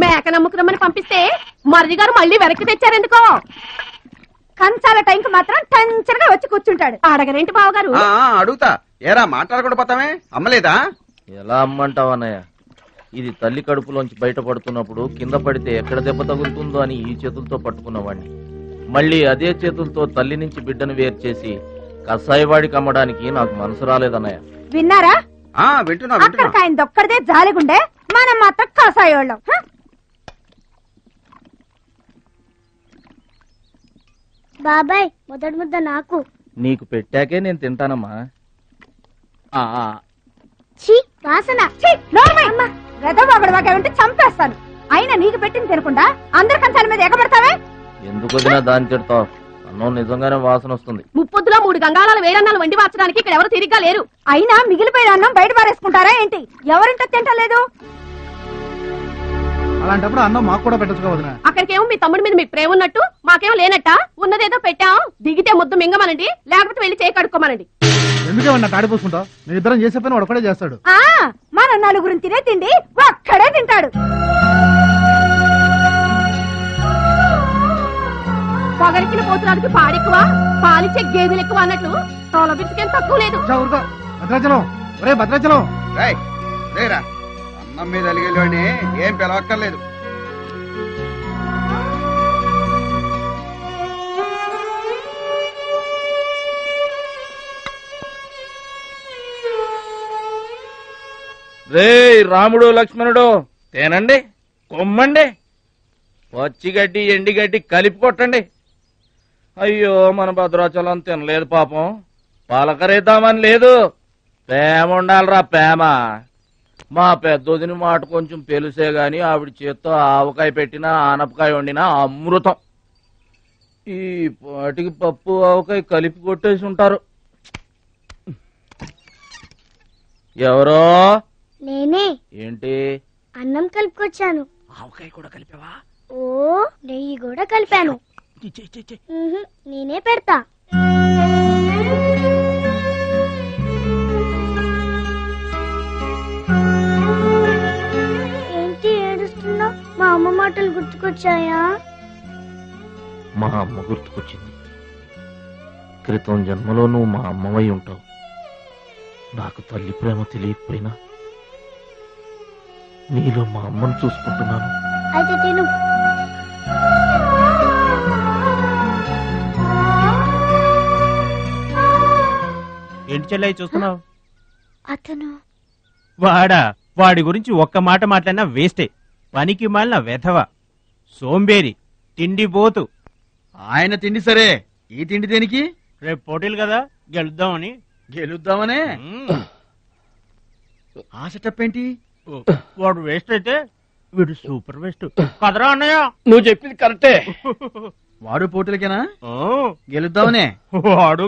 మేక నమ్ముకురమ్మని పంపిస్తే మరిది గారు మళ్ళీ వెనక్కి తెచ్చారెందుకో. కంచాల టైంకి మాత్రం టెన్షన్గా వచ్చి కూర్చుంటాడు. అడగరేంటి బావగారు? అడుగుతా. ఏరా మాట్లాడకుండా పోతామే, అమ్మలేదా? ఎలా అమ్మంటావు అన్నయ్య? ఇది తల్లి కడుపులోంచి బయటపడుతున్నప్పుడు కింద పడితే ఎక్కడ దెబ్బ తగులుతుందో అని ఈ చేతులతో పట్టుకున్నవాడిని, మళ్ళీ అదే చేతులతో తల్లి నుంచి బిడ్డను వేరు చేసి కసాయివాడికి అమ్మడానికి నాకు మనసు రాలేదన్నయ్య. విన్నారా? వింటున్నా. అక్కడికి ఆయన దొక్కడిదే జాలిగుండే, మనం మాత్రం కసాయోళ్ళం. బాబాయ్ మొదటి ముద్ద నాకు. నీకు పెట్టాకే నేను తింటానమ్మా. వాసన ఉంటే చంపేస్తాను. అయినా నీకు పెట్టింది తినకుండా అందరి కంచాల మీద ఎగబడతావే. ఎందుకు వదినా దాన్ని తిడతావు? అన్నం నిజంగానే వాసన వస్తుంది. ముప్పొద్దులో 3 గంగాళాల వేడన్నాలు వండి మార్చడానికి ఇక్కడ ఎవరు తిరిగ్గా లేరు. అయినా మిగిలిపోయిన అన్నం బయట పారేసుకుంటారా ఏంటి? ఎవరింటో తింటలేదు. అలాంటప్పుడు అన్నం మాకు కూడా పెట్టచ్చు వదినా. అక్కడికేమో మీ తమ్ముడి మీద మీకు ప్రేమ ఉన్నట్టు, మాకేమో లేనట్ట. ఉన్నదేదో పెట్టాం, దిగితే ముద్దు మింగమనండి, లేకపోతే వెళ్ళి చేయి కడుక్కోమనండి. ఎందుకేమన్నా తాడిపోసుకుంటావు? నేను ఇద్దరం చేసే పని ఒకడే చేస్తాడు. మన నలుగురిని తినే తిండి ఒక్కడే తింటాడు. పొగరికిన పోతురానికి పాడెక్కువ, పాలిచ్చే గేదెలు ఎక్కువ అన్నట్లు తోల బిడ్డకేం తక్కువ లేదు. భద్రాచలం, ఒరే భద్రాచలం, అన్నం మీద అలిగేలోని ఏం పిలవక్కర్లేదు. రే రాముడు లక్ష్మణుడు, తేనండి, కొమ్మండి, పచ్చిగడ్డి ఎండిగడ్డి కలిపి కొట్టండి. అయ్యో మన భద్రాచలం తినలేదు పాపం, పలకరేద్దామని లేదు. ప్రేమ ఉండాలరా ప్రేమ. మా పెద్దోదిని మాట కొంచెం పెలుసే గాని ఆవిడ చేత్తో ఆవకాయ పెట్టినా ఆనపకాయ వండినా అమృతం. ఈ పాటికి పప్పు ఆవకాయ కలిపి కొట్టేసి ఉంటారు. ఎవరో? నేనే. ఏంటి? అన్నం కలుపుకొచ్చాను. ఆవకాయ కూడా కలిపావా? ఓ, నెయ్యి కూడా కలిపాను. నేనే పెడతా. ఏంటి ఏడుస్తున్నావు? మా అమ్మ మాటలు గుర్తుకొచ్చాయా? మా అమ్మ గుర్తుకొచ్చింది. క్రితం జన్మలో నువ్వు మా అమ్మవై ఉంటావు. నాకు తల్లి ప్రేమ తెలియకపోయినా నీలో మా అమ్మను చూసుకుంటున్నాను. అయితే తిను. ఏంటి చెల్లయ్య చూస్తున్నావు? అతను వాడి గురించి ఒక్క మాట మాట్లాడినా వేస్టే. పనికి మాలిన వెధవ, సోంబేరి, తిండి పోతు. ఆయన తిండి సరే, ఈ తిండి దేనికి? రేపు పోటీలు కదా, గెలుద్దామని. గెలుద్దామనే? ఆ సెటప్ ఏంటి? వాడు వేస్ట్ అయితే వీడు సూపర్ వేస్ట్ కదరా అన్నయ్య. నువ్వు చెప్పింది కరెక్టే. వాడు పోటీలకేనా? గెలుద్దామనే? వాడు